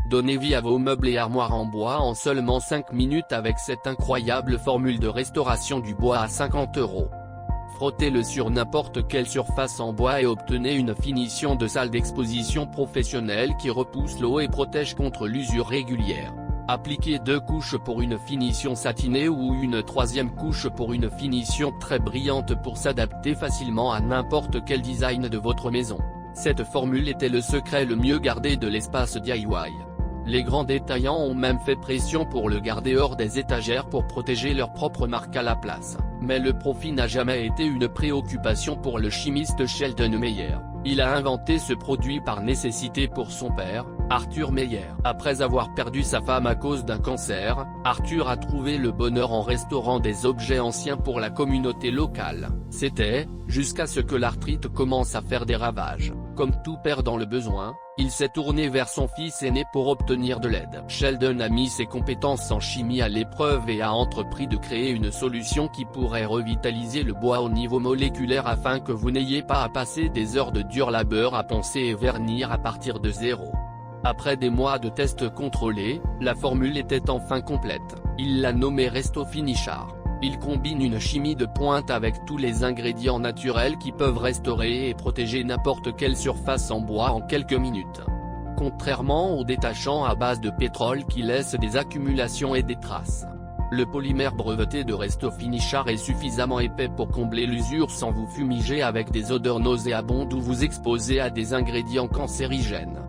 Donnez vie à vos meubles et armoires en bois en seulement 5 minutes avec cette incroyable formule de restauration du bois à 50 €. Frottez-le sur n'importe quelle surface en bois et obtenez une finition de salle d'exposition professionnelle qui repousse l'eau et protège contre l'usure régulière. Appliquez 2 couches pour une finition satinée ou une 3e couche pour une finition très brillante pour s'adapter facilement à n'importe quel design de votre maison. Cette formule était le secret le mieux gardé de l'espace DIY. Les grands détaillants ont même fait pression pour le garder hors des étagères pour protéger leur propre marque à la place. Mais le profit n'a jamais été une préoccupation pour le chimiste Sheldon Meyer. Il a inventé ce produit par nécessité pour son père, Arthur Meyer. Après avoir perdu sa femme à cause d'un cancer, Arthur a trouvé le bonheur en restaurant des objets anciens pour la communauté locale. C'était, jusqu'à ce que l'arthrite commence à faire des ravages. Comme tout père dans le besoin, il s'est tourné vers son fils aîné pour obtenir de l'aide. Sheldon a mis ses compétences en chimie à l'épreuve et a entrepris de créer une solution qui pourrait revitaliser le bois au niveau moléculaire afin que vous n'ayez pas à passer des heures de dur labeur à poncer et vernir à partir de zéro. Après des mois de tests contrôlés, la formule était enfin complète. Il l'a nommée Resto Finishar. Il combine une chimie de pointe avec tous les ingrédients naturels qui peuvent restaurer et protéger n'importe quelle surface en bois en quelques minutes. Contrairement aux détachants à base de pétrole qui laissent des accumulations et des traces. Le polymère breveté de Resto Finishar est suffisamment épais pour combler l'usure sans vous fumiger avec des odeurs nauséabondes ou vous exposer à des ingrédients cancérigènes.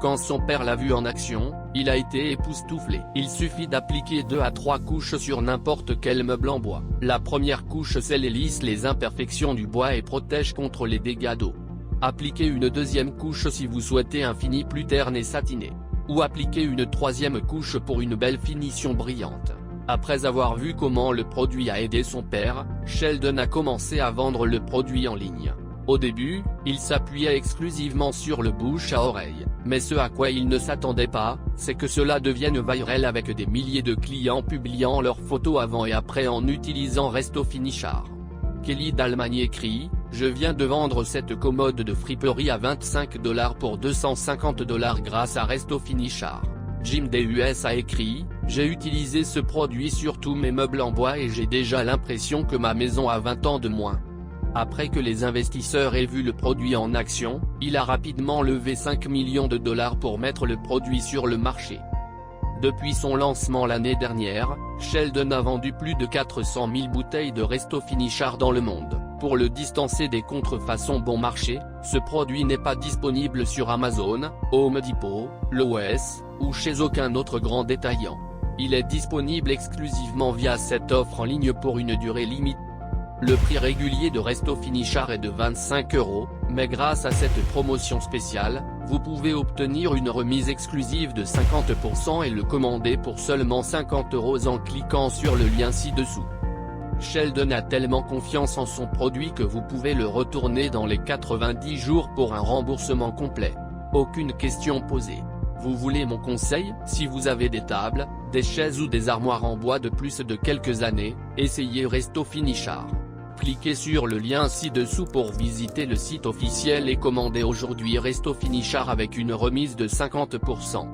Quand son père l'a vu en action, il a été époustouflé. Il suffit d'appliquer 2 à 3 couches sur n'importe quel meuble en bois. La première couche scelle et lisse les imperfections du bois et protège contre les dégâts d'eau. Appliquez une 2e couche si vous souhaitez un fini plus terne et satiné. Ou appliquez une 3e couche pour une belle finition brillante. Après avoir vu comment le produit a aidé son père, Sheldon a commencé à vendre le produit en ligne. Au début, il s'appuyait exclusivement sur le bouche à oreille, mais ce à quoi il ne s'attendait pas, c'est que cela devienne viral avec des milliers de clients publiant leurs photos avant et après en utilisant Resto Finishar. Kelly d'Allemagne écrit, « Je viens de vendre cette commode de friperie à 25 $ pour 250 $ grâce à Resto Finishar. » Jim des US a écrit, « J'ai utilisé ce produit sur tous mes meubles en bois et j'ai déjà l'impression que ma maison a 20 ans de moins. » Après que les investisseurs aient vu le produit en action, il a rapidement levé 5 millions de $ pour mettre le produit sur le marché. Depuis son lancement l'année dernière, Sheldon a vendu plus de 400 000 bouteilles de Resto Finishar dans le monde. Pour le distancer des contrefaçons bon marché, ce produit n'est pas disponible sur Amazon, Home Depot, Lowe's, ou chez aucun autre grand détaillant. Il est disponible exclusivement via cette offre en ligne pour une durée limitée. Le prix régulier de Resto Finishar est de 25 €, mais grâce à cette promotion spéciale, vous pouvez obtenir une remise exclusive de 50% et le commander pour seulement 50 € en cliquant sur le lien ci-dessous. Sheldon a tellement confiance en son produit que vous pouvez le retourner dans les 90 jours pour un remboursement complet. Aucune question posée. Vous voulez mon conseil? Si vous avez des tables, des chaises ou des armoires en bois de plus de quelques années, essayez Resto Finishar. Cliquez sur le lien ci-dessous pour visiter le site officiel et commander aujourd'hui Resto Finishar avec une remise de 50%.